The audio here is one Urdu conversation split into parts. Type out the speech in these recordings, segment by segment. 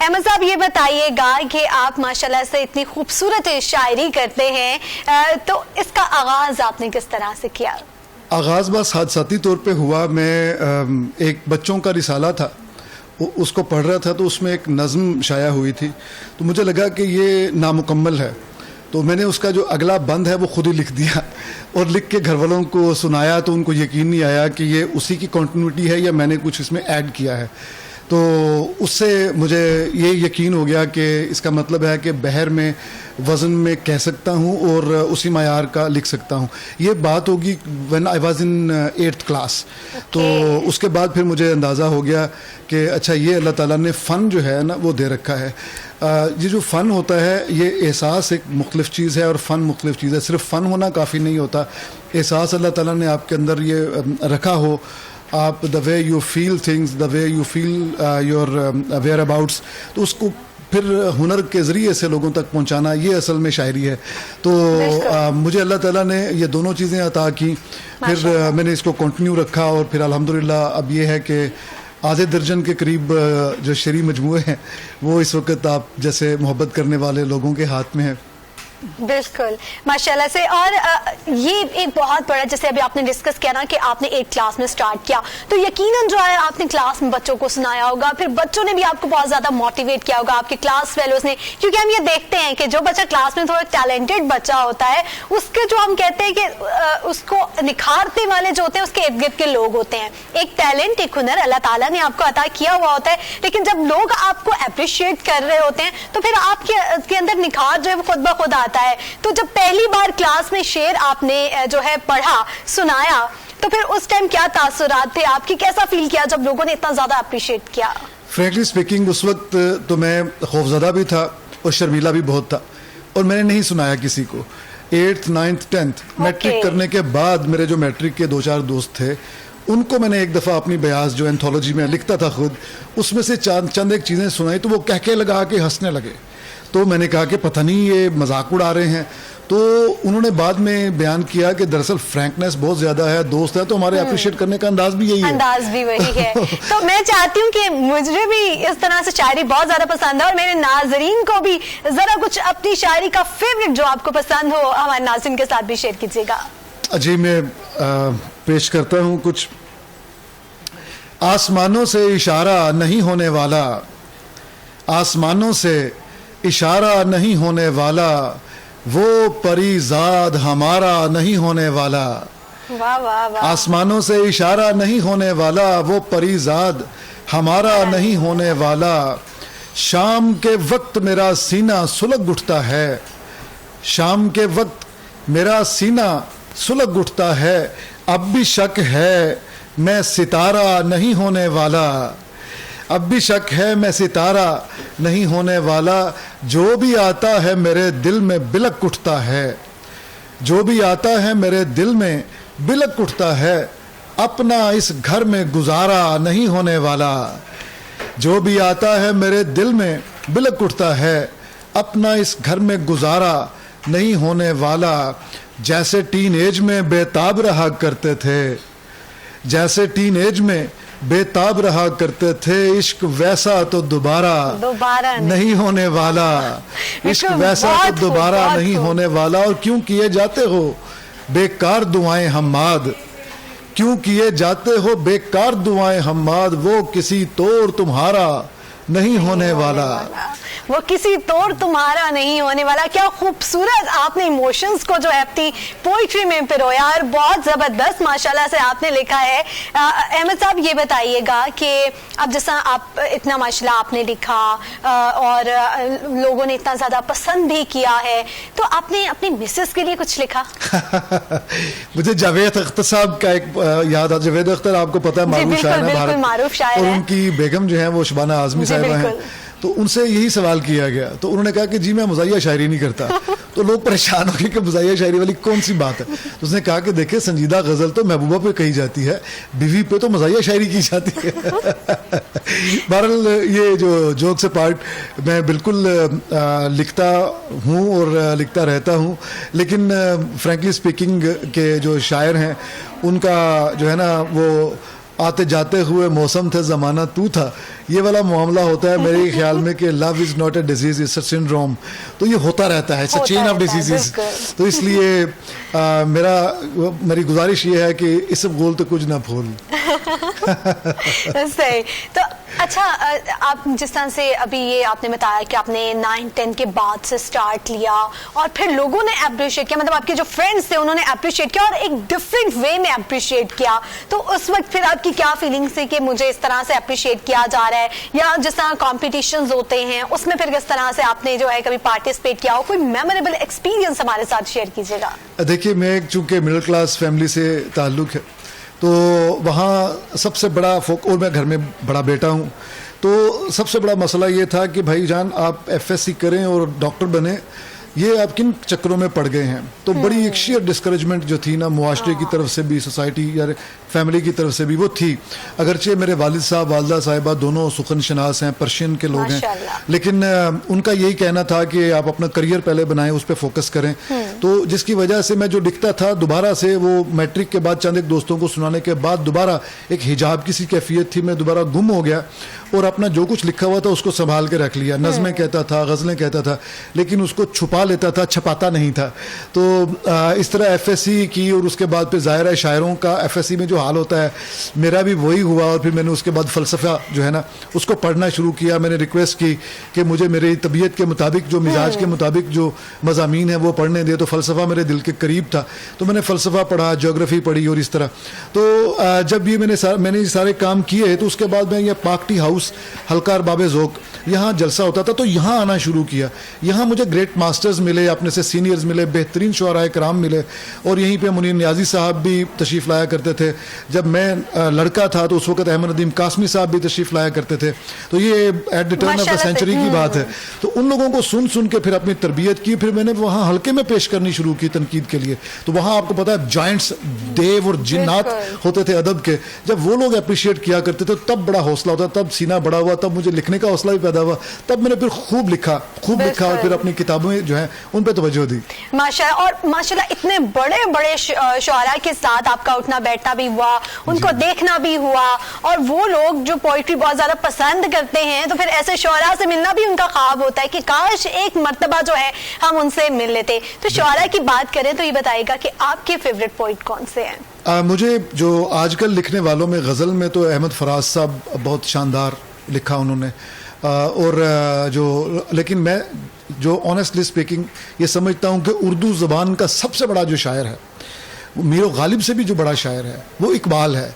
احمد صاحب یہ بتائیے گا کہ آپ ماشاءاللہ سے اتنی خوبصورت شاعری کرتے ہیں، تو اس کا آغاز آپ نے کس طرح سے کیا؟ آغاز بس حادثاتی طور پہ ہوا. میں ایک بچوں کا رسالہ تھا، اس کو پڑھ رہا تھا، تو اس میں ایک نظم شائع ہوئی تھی، تو مجھے لگا کہ یہ نامکمل ہے، تو میں نے اس کا جو اگلا بند ہے وہ خود ہی لکھ دیا اور لکھ کے گھر والوں کو سنایا، تو ان کو یقین نہیں آیا کہ یہ اسی کی کنٹینیوٹی ہے یا میں نے کچھ اس میں ایڈ کیا ہے. تو اس سے مجھے یہ یقین ہو گیا کہ اس کا مطلب ہے کہ بحر میں وزن میں کہہ سکتا ہوں اور اسی معیار کا لکھ سکتا ہوں. یہ بات ہوگی when I was in 8th class. تو اس کے بعد پھر مجھے اندازہ ہو گیا کہ اچھا یہ اللہ تعالیٰ نے فن جو ہے نا وہ دے رکھا ہے. یہ جو فن ہوتا ہے یہ احساس ایک مختلف چیز ہے اور فن مختلف چیز ہے. صرف فن ہونا کافی نہیں ہوتا، احساس اللہ تعالیٰ نے آپ کے اندر یہ رکھا ہو، آپ the way you feel things, the way you feel your whereabouts, تو اس کو پھر ہنر کے ذریعے سے لوگوں تک پہنچانا، یہ اصل میں شاعری ہے. تو مجھے اللہ تعالیٰ نے یہ دونوں چیزیں عطا کی، پھر میں نے اس کو کنٹینیو رکھا، اور پھر الحمدللہ اب یہ ہے کہ آدھے درجن کے قریب جو شعری مجموعے ہیں وہ اس وقت آپ جیسے محبت کرنے والے لوگوں کے ہاتھ میں ہیں. بالکل ماشاءاللہ سے. اور یہ ایک بہت بڑا، جیسے ابھی آپ نے ڈسکس کیا نا کہ آپ نے ایک کلاس میں سٹارٹ کیا، تو یقیناً جو ہے آپ نے کلاس میں بچوں کو سنایا ہوگا، پھر بچوں نے بھی آپ کو بہت زیادہ موٹیویٹ کیا ہوگا، آپ کے کلاس فیلوز نے، کیونکہ ہم یہ دیکھتے ہیں کہ جو بچہ کلاس میں تھوڑا ٹیلنٹڈ بچہ ہوتا ہے، اس کے جو ہم کہتے ہیں کہ اس کو نکھارنے والے جو ہوتے ہیں اس کے ارد گرد کے لوگ ہوتے ہیں. ایک ٹیلنٹ، ایک ہنر اللہ تعالیٰ نے آپ کو عطا کیا ہوا ہوتا ہے، لیکن جب لوگ آپ کو اپریشیٹ کر رہے ہوتے ہیں تو پھر آپ کے اندر نکھار جو ہے وہ خود بخود آتا ہے. تو جب پہلی بار کلاس میں شعر آپ نے جو ہے پڑھا، سنایا، تو پھر اس ٹائم کیا تاثرات تھے آپ کی؟ کیسا فیل کیا جب لوگوں نے اتنا زیادہ اپریشیٹ کیا؟ فرینکلی اسپیکنگ اس وقت تو میں خوفزدہ بھی تھا اور شرمیلا بھی بہت تھا، اور میں نے نہیں سنایا کسی کو. 8th 9th 10th میٹرک کرنے کے بعد میرے جو میٹرک کے 2-4 دوست تھے، ان کو میں نے ایک دفعہ اپنی بیاض جو اینتھولوجی میں لکھتا تھا خود، اس میں سے چند ایک چیزیں سنائی، تو وہ کہہ لگا کے ہنسنے لگے. تو میں نے کہا کہ پتہ نہیں یہ مذاق اڑا رہے ہیں. تو انہوں نے بعد میں بیان کیا کہ دراصل فرینکنیس بہت زیادہ ہے، دوست ہے، تو ہمارے اپریشیٹ کرنے کا انداز بھی یہی ہے، انداز بھی وہی ہے. تو میں چاہتی ہوں کہ مجھے بھی اس طرح سے شاعری بہت زیادہ پسند ہے، اور میرے ناظرین کو بھی ذرا کچھ اپنی شاعری کا فیوریٹ جو آپ کو پسند ہو ہمارے ناظرین کے ساتھ بھی شیئر کیجیے گا. جی میں پیش کرتا ہوں کچھ. آسمانوں سے اشارہ نہیں ہونے والا، آسمانوں سے اشارہ نہیں ہونے والا، وہ پری زاد ہمارا نہیں ہونے والا. واہ واہ واہ. آسمانوں سے اشارہ نہیں ہونے والا، وہ پری زاد ہمارا نہیں ہونے والا. شام کے وقت میرا سینہ سلگ اٹھتا ہے، شام کے وقت میرا سینہ سلگ اٹھتا ہے. اب بھی شک ہے میں ستارہ نہیں ہونے والا، اب بھی شک ہے میں ستارہ نہیں ہونے والا. جو بھی آتا ہے میرے دل میں بلک اٹھتا ہے، جو بھی آتا ہے میرے دل میں بلک اٹھتا ہے. اپنا اس گھر میں گزارا نہیں ہونے والا، جو بھی آتا ہے میرے دل میں بلک اٹھتا ہے. اپنا اس گھر میں گزارا نہیں ہونے والا. جیسے ٹین ایج میں بے تاب رہا کرتے تھے، جیسے ٹین ایج میں بے تاب رہا کرتے تھے، عشق ویسا تو دوبارہ نہیں ہونے والا، عشق ویسا تو دوبارہ نہیں ہونے والا. اور کیوں کیے جاتے ہو بیکار دعائیں حماد، کیوں کیے جاتے ہو بیکار دعائیں حماد، وہ کسی طور تمہارا نہیں ہونے والا، وہ کسی طور تمہارا نہیں ہونے والا. کیا خوبصورت آپ نے ایموشنز کو جو ہے اپنی پوئٹری میں پرویا، اور بہت زبردست ماشاءاللہ سے آپ نے لکھا ہے. احمد صاحب یہ بتائیے گا کہ اب جیسا آپ اتنا ماشاءاللہ آپ نے لکھا اور لوگوں نے اتنا زیادہ پسند بھی کیا ہے، تو آپ نے اپنی مسز کے لیے کچھ لکھا؟ مجھے جاوید اختر صاحب کا ایک یاد ہے. جاوید اختر آپ کو پتہ ہے معروف شاعر ہیں، بالکل معروف شاعر اور ان کی بیگم جو ہیں وہ شبانہ اعظمی صاحبہ ہیں. تو ان سے یہی سوال کیا گیا، تو انہوں نے کہا کہ جی میں مزاحیہ شاعری نہیں کرتا. تو لوگ پریشان ہو گئے کہ مزاحیہ شاعری والی کون سی بات ہے. تو اس نے کہا کہ دیکھیں سنجیدہ غزل تو محبوبہ پہ کہی جاتی ہے، بیوی پہ تو مزاحیہ شاعری کی جاتی ہے. بہرحال یہ جو جوک سے پارٹ میں بالکل لکھتا ہوں اور لکھتا رہتا ہوں، لیکن فرینکلی اسپیکنگ کے جو شاعر ہیں ان کا جو ہے نا وہ آتے جاتے ہوئے موسم تھے زمانہ تو تھا. یہ والا معاملہ ہوتا ہے میرے خیال میں کہ love is not a disease it's a syndrome. تو یہ ہوتا رہتا ہے, it's a chain of diseases. تو اس لیے میری گزارش یہ ہے کہ اس بول تو کچھ نہ بھول. صحیح. تو اچھا, آپ جس طرح سے ابھی یہ آپ نے بتایا کہ آپ نے 9-10 کے بعد سے سٹارٹ لیا اور پھر لوگوں نے اپریشیٹ کیا, مطلب آپ کے جو فرینڈس تھے انہوں نے اپریشیٹ کیا اور ایک ڈفرینٹ وے میں اپریشیٹ کیا, تو اس وقت پھر آپ کی کیا فیلنگس تھی کہ مجھے اس طرح سے اپریشیٹ کیا جا رہا ہے, یا جس طرح کمپٹیشنز ہوتے ہیں اس میں پھر کس طرح سے آپ نے جو ہے کبھی پارٹیسپیٹ کیا ہو, کوئی میموریبل ایکسپیرینس ہمارے ساتھ شیئر کیجیے گا. دیکھیے, میں چونکہ مڈل کلاس فیملی سے تعلق ہے تو وہاں سب سے بڑا اور میں گھر میں بڑا بیٹا ہوں, تو سب سے بڑا مسئلہ یہ تھا کہ بھائی جان آپ ایف ایس سی کریں اور ڈاکٹر بنیں, یہ آپ کن چکروں میں پڑ گئے ہیں. تو بڑی ایک شیئر ڈسکریجمنٹ جو تھی نا معاشرے کی طرف سے بھی, سوسائٹی یا فیملی کی طرف سے بھی وہ تھی. اگرچہ میرے والد صاحب والدہ صاحبہ دونوں سخن شناس ہیں, پرشین کے لوگ ہیں, لیکن ان کا یہی کہنا تھا کہ آپ اپنا کریئر پہلے بنائیں, اس پہ فوکس کریں. تو جس کی وجہ سے میں جو لکھتا تھا دوبارہ سے وہ میٹرک کے بعد چند ایک دوستوں کو سنانے کے بعد دوبارہ ایک حجاب کی سی کیفیت تھی, میں دوبارہ گم ہو گیا اور اپنا جو کچھ لکھا ہوا تھا اس کو سنبھال کے رکھ لیا. نظمیں کہتا تھا, غزلیں کہتا تھا, لیکن اس کو چھپا لیتا تھا, چھپاتا نہیں تھا. تو اس طرح ایف ایس سی کی اور اس کے بعد پھر ظاہر ہے شاعروں کا ایف ایس سی میں جو حال ہوتا ہے میرا بھی وہی ہوا. اور پھر میں نے اس کے بعد فلسفہ جو ہے نا اس کو پڑھنا شروع کیا. میں نے ریکویسٹ کی کہ مجھے میری طبیعت کے مطابق, جو مزاج کے مطابق جو مضامین ہیں وہ پڑھنے دے. تو فلسفہ میرے دل کے قریب تھا تو میں نے فلسفہ پڑھا, جیوگرافی پڑھی اور اس طرح. تو جب یہ میں نے یہ سارے کام کیے تو اس کے بعد میں یہ پاکٹی ہاؤس حلقہ ارباب ذوق یہاں جلسہ ہوتا تھا تو یہاں آنا شروع کیا. یہاں مجھے گریٹ ماسٹرز ملے, اپنے سے سینئرز ملے, بہترین شعراء کرام ملے. اور یہیں پہ منیر نیازی صاحب بھی تشریف لایا کرتے تھے. جب میں لڑکا تھا تو اس وقت احمد ندیم قاسمی صاحب بھی تشریف لایا کرتے تھے. تو یہ at the turn of the century کی بات ہے. تو ان لوگوں کو سن کے پھر اپنی تربیت کی. پھر میں نے وہاں حلقے میں پیش کرنی شروع کی تنقید کے لیے. تو وہاں آپ کو پتا ہے جائنٹس دیو اور جنات ہوتے تھے ادب کے. جب وہ لوگ اپریشیٹ کیا کرتے تھے تب بڑا حوصلہ ہوتا, تب سینہ بڑا ہوا, تب مجھے لکھنے کا حوصلہ بھی پیدا ہوا. تب میں نے پھر خوب لکھا اور پھر اپنی کتابیں جو ہیں ان پہ توجہ دی. ماشاءاللہ. اور ماشاءاللہ اتنے بڑے بڑے شعراء کے ساتھ آپ کا اٹھنا بیٹھنا بھی ہوا, ان کو دیکھنا بھی ہوا, اور وہ لوگ جو پوئٹری بہت زیادہ پسند کرتے ہیں تو پھر ایسے شعراء سے ملنا بھی ان کا خواب ہوتا ہے کہ کاش ایک مرتبہ جو ہے ہم ان سے مل لیتے. تو شعراء کی بات کریں تو یہ بتائے گا کہ آپ کے فیوریٹ پوئٹ کون سے ہیں؟ مجھے جو آج کل لکھنے والوں میں غزل میں تو احمد فراز صاحب بہت شاندار لکھا انہوں نے. اور لیکن میں جو آنیسٹلی اسپیکنگ یہ سمجھتا ہوں کہ اردو زبان کا سب سے بڑا جو شاعر ہے, میر غالب سے بھی جو بڑا شاعر ہے, وہ اقبال ہے.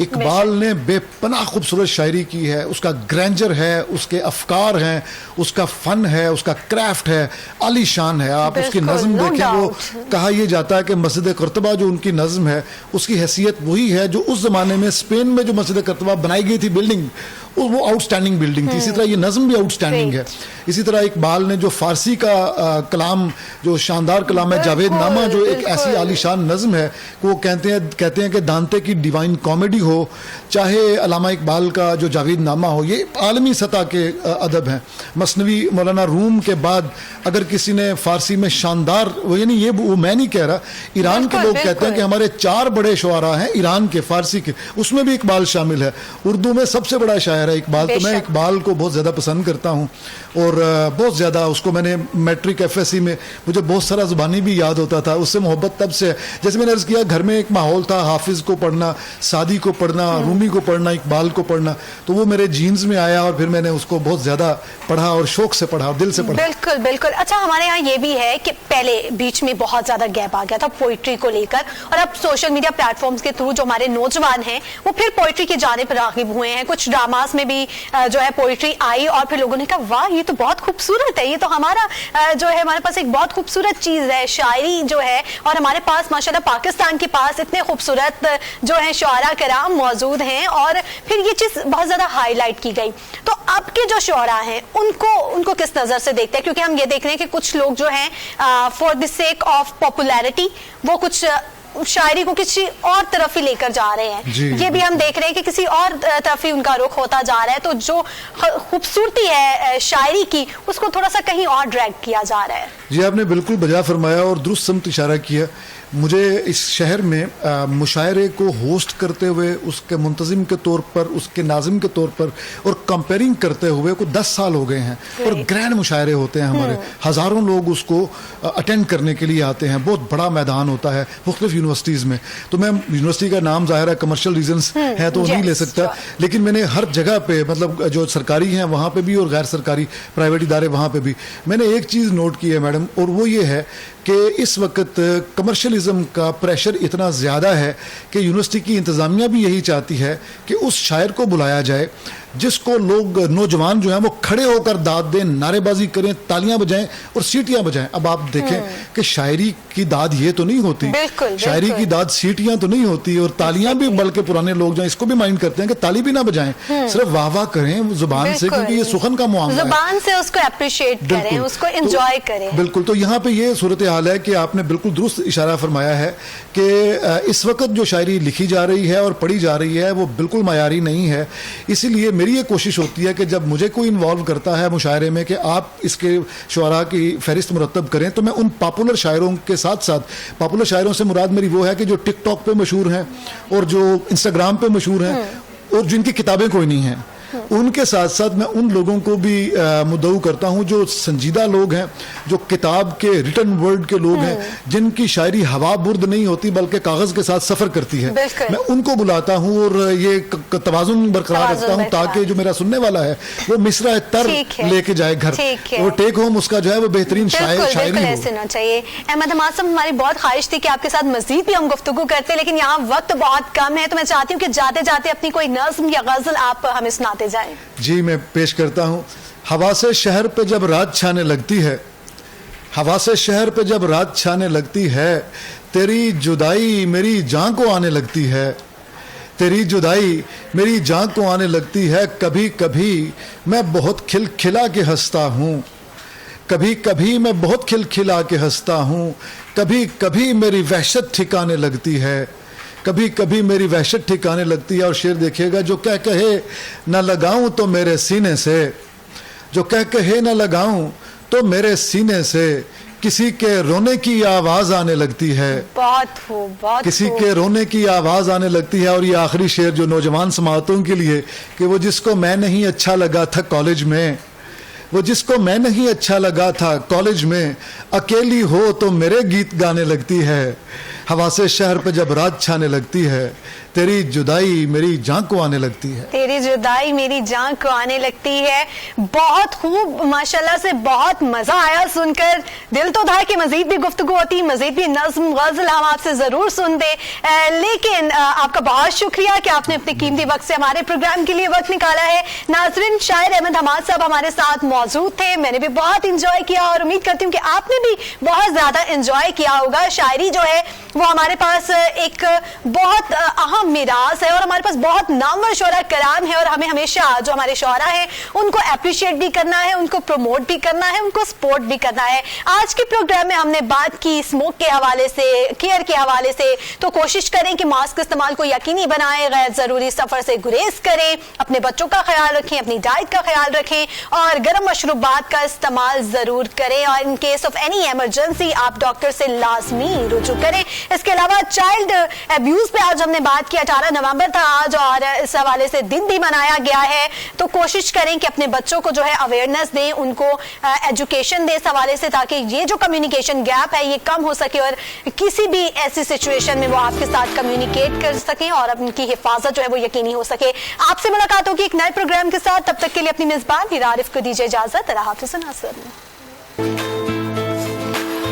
اقبال نے بے پناہ خوبصورت شاعری کی ہے. اس کا گرینجر ہے, اس کے افکار ہیں, اس کا فن ہے, اس کا کرافٹ ہے, عالی شان ہے. آپ اس کی نظم دیکھیں, وہ کہا یہ جاتا ہے کہ مسجد قرطبہ جو ان کی نظم ہے اس کی حیثیت وہی ہے جو اس زمانے میں اسپین میں جو مسجد قرطبہ بنائی گئی تھی بلڈنگ, وہ آؤٹ اسٹینڈنگ بلڈنگ تھی. اسی طرح یہ نظم بھی آؤٹ اسٹینڈنگ ہے. اسی طرح اقبال نے جو فارسی کا کلام, جو شاندار کلام ہے جاوید نامہ, جو ایک ایسی عالی شان نظم ہے کہ وہ کہتے ہیں کہ دانتے کی ڈیوائن کامیڈی ہو, چاہے علامہ اقبال کا جو جاوید نامہ ہو, یہ عالمی سطح کے ادب ہیں. مثنوی مولانا روم کے بعد اگر کسی نے فارسی میں شاندار, یعنی یہ وہ میں نہیں کہہ رہا, ایران کے لوگ کہتے ہیں کہ ہمارے 4 بڑے شعراء ہیں ایران کے فارسی کے, اس میں بھی اقبال شامل ہے. اردو میں سب سے بڑا شاعر ہے اقبال. تو میں اقبال کو بہت زیادہ پسند کرتا ہوں اور بہت زیادہ اس کو میں نے میٹرک ایف ایس سی میں مجھے بہت سارا زبانی بھی یاد ہوتا تھا. اس سے محبت تب سے, جیسے میں نے عرض کیا, گھر میں ایک ماحول تھا حافظ کو پڑھنا, سعدی کو پڑھنا, رومی کو پڑھنا, اقبال کو پڑھنا, تو وہ میرے جینز میں آیا اور پھر میں نے اس کو بہت زیادہ پڑھا اور شوق سے پڑھا اور دل سے پڑھا. بالکل بالکل. اچھا, ہمارے یہاں یہ بھی ہے کہ پہلے بیچ میں بہت زیادہ گیپ آ گیا تھا پوئٹری کو لے کر, اور اب سوشل میڈیا پلیٹ فارمز کے تھرو جو ہمارے نوجوان ہیں وہ پھر پوئٹری کی جانب راغب ہوئے ہیں. کچھ ڈراماز میں بھی جو ہے پوئٹری آئی اور پھر لوگوں نے کہا واہ یہ تو بہت خوبصورت ہے, یہ تو ہمارا جو ہے ہمارے پاس ایک بہت خوبصورت چیز ہے شاعری جو ہے, اور ہمارے پاس ماشاءاللہ پاکستان کے پاس اتنے خوبصورت جو ہے شعراء کرام موجود ہیں. اور پھر یہ چیز بہت زیادہ ہائی لائٹ کی گئی. تو اب کے جو شعراء ہیں ان کو کس نظر سے دیکھتے ہیں؟ کیونکہ ہم یہ دیکھ رہے ہیں کہ کچھ لوگ جو ہیں for the sake of popularity وہ کچھ شاعری کو کسی اور طرف ہی لے کر جا رہے ہیں. یہ بھی ہم دیکھ رہے ہیں کہ کسی اور طرف ہی ان کا رخ ہوتا جا رہا ہے. تو جو خوبصورتی ہے شاعری کی اس کو تھوڑا سا کہیں اور ڈریگ کیا جا رہا ہے. جی آپ نے بالکل بجا فرمایا اور درست سمت اشارہ کیا. مجھے اس شہر میں مشاعرے کو ہوسٹ کرتے ہوئے اس کے منتظم کے طور پر, اس کے ناظم کے طور پر اور کمپیئرنگ کرتے ہوئے کو 10 سال ہو گئے ہیں, اور گرینڈ مشاعرے ہوتے ہیں ہمارے, ہزاروں لوگ اس کو اٹینڈ کرنے کے لیے آتے ہیں, بہت بڑا میدان ہوتا ہے مختلف یونیورسٹیز میں. تو میں یونیورسٹی کا نام ظاہر ہے کمرشل ریزنز ہے تو نہیں لے سکتا, لیکن میں نے ہر جگہ پہ مطلب جو سرکاری ہیں وہاں پہ بھی اور غیر سرکاری پرائیویٹ ادارے وہاں پہ بھی میں نے ایک چیز نوٹ کی ہے میڈم, اور وہ یہ ہے کہ اس وقت کمرشلزم کا پریشر اتنا زیادہ ہے کہ یونیورسٹی کی انتظامیہ بھی یہی چاہتی ہے کہ اس شاعر کو بلایا جائے جس کو لوگ نوجوان جو ہیں وہ کھڑے ہو کر داد دیں, نعرے بازی کریں, تالیاں بجائیں اور سیٹیاں بجائیں. اب آپ دیکھیں کہ شاعری کی داد یہ تو نہیں ہوتی, شاعری کی داد سیٹیاں تو نہیں ہوتی, اور تالیاں بھی, بلکہ پرانے لوگ جو ہیں اس کو بھی مائنڈ کرتے ہیں کہ تالی بھی نہ بجائیں, صرف واہ واہ کریں زبان سے, کیونکہ یہ سخن کا معاملہ ہے, زبان سے اس کو اپریشیٹ کریں, اس کو انجوائے کریں. بالکل. تو یہاں پہ یہ صورتحال ہے کہ آپ نے بالکل درست اشارہ فرمایا ہے کہ اس وقت جو شاعری لکھی جا رہی ہے اور پڑھی جا رہی ہے وہ بالکل معیاری نہیں ہے. اسی لیے میری یہ کوشش ہوتی ہے کہ جب مجھے کوئی انوالو کرتا ہے مشاعرے میں کہ آپ اس کے شعراء کی فہرست مرتب کریں, تو میں ان پاپولر شاعروں کے ساتھ ساتھ, پاپولر شاعروں سے مراد میری وہ ہے کہ جو ٹک ٹاک پہ مشہور ہیں اور جو انسٹاگرام پہ مشہور ہیں اور جن کی کتابیں کوئی نہیں ہیں, ان کے ساتھ ساتھ میں ان لوگوں کو بھی مدعو کرتا ہوں جو سنجیدہ لوگ ہیں, جو کتاب کے ریٹن ورڈ کے لوگ ہیں, جن کی شاعری ہوا برد نہیں ہوتی بلکہ کاغذ کے ساتھ سفر کرتی ہے. میں ان کو بلاتا ہوں اور یہ توازن برقرار رکھتا ہوں تاکہ جو میرا سننے والا ہے وہ مصرع تر لے کے جائے گھر, اور ٹیک ہوم اس کا جو ہے وہ بہترین شاعری ہونا چاہیے. احمد حماد صاحب, ہماری بہت خواہش تھی کہ آپ کے ساتھ مزید بھی ہم گفتگو کرتے, لیکن یہاں وقت بہت کم ہے, تو میں چاہتی ہوں کہ جاتے جاتے اپنی کوئی نظم یا غزل آپ ہمیں سناتے جائیں. جی میں پیش کرتا ہوں. ہوا سے شہر پہ جب رات چھانے لگتی ہے, ہوا سے شہر پہ جب رات چھانے لگتی ہے, تیری جدائی میری جان کو آنے لگتی ہے, تیری جدائی میری جان کو آنے لگتی ہے. کبھی کبھی میں بہت کھل کھلا کے ہنستا ہوں, کبھی کبھی میں بہت کھل کھلا کے ہنستا ہوں, کبھی کبھی میری وحشت ٹھکانے لگتی ہے, کبھی کبھی میری وحشت ٹھکانے لگتی ہے. اور شعر دیکھیے گا. جو کہہ کہے نہ لگاؤں تو میرے سینے سے, جو کہہ کہے نہ لگاؤں تو میرے سینے سے, کسی کے رونے کی آواز آنے لگتی ہے, بہت کسی کے رونے کی آواز آنے لگتی ہے. اور یہ آخری شعر جو نوجوان سماعتوں کے لیے, کہ وہ جس کو میں نہیں اچھا لگا تھا کالج میں, وہ جس کو میں نہیں اچھا لگا تھا کالج میں, اکیلی ہو تو میرے گیت گانے لگتی ہے. ہوا سے شہر پہ جب رات چھانے لگتی ہے, تیری جدائی میری جان کو آنے لگتی ہے, تیری جدائی میری جان کو آنے لگتی ہے. بہت خوب, ماشاءاللہ سے بہت مزہ آیا سن کر. دل تو تھا کہ مزید بھی گفتگو ہوتی, مزید بھی نظم غزل ہم آپ سے ضرور سنتے, لیکن آپ کا بہت شکریہ کہ آپ نے اپنے قیمتی وقت سے ہمارے پروگرام کے لیے وقت نکالا ہے. ناظرین, شاعر احمد حماد صاحب ہمارے ساتھ موجود تھے, میں نے بھی بہت انجوائے کیا اور امید کرتی ہوں کہ آپ نے بھی بہت زیادہ انجوائے کیا ہوگا. شاعری جو ہے وہ ہمارے پاس ایک بہت اہم میراث ہے, اور ہمارے پاس بہت نامور شعراء کرام ہے, اور ہمیں ہمیشہ جو ہمارے شعراء ہیں ان کو اپریشیٹ بھی کرنا ہے, ان کو پروموٹ بھی کرنا ہے, ان کو سپورٹ بھی کرنا ہے. آج کے پروگرام میں ہم نے بات کی اسموک کے حوالے سے, کیئر کے حوالے سے, تو کوشش کریں کہ ماسک استعمال کو یقینی بنائیں, غیر ضروری سفر سے گریز کریں, اپنے بچوں کا خیال رکھیں, اپنی ڈائٹ کا خیال رکھیں, اور گرم مشروبات کا استعمال ضرور کریں, اور in case of any emergency آپ ڈاکٹر سے لازمی رجوع کریں. اس کے علاوہ چائلڈ ابیوز پہ آج ہم نے بات کی, 18 نومبر تھا آج, اور اس حوالے سے دن بھی منایا گیا ہے, تو کوشش کریں کہ اپنے بچوں کو جو ہے اویئرنیس دیں, ان کو ایجوکیشن دیں اس حوالے سے, تاکہ یہ جو کمیونیکیشن گیپ ہے یہ کم ہو سکے, اور کسی بھی ایسی سچویشن میں وہ آپ کے ساتھ کمیونیکیٹ کر سکیں اور ان کی حفاظت جو ہے وہ یقینی ہو سکے. آپ سے ملاقات ہوگی ایک نئے پروگرام کے ساتھ, تب تک کے لیے اپنی میزبان ہیرا عارف کو دیجیے اجازت. اللہ حافظ.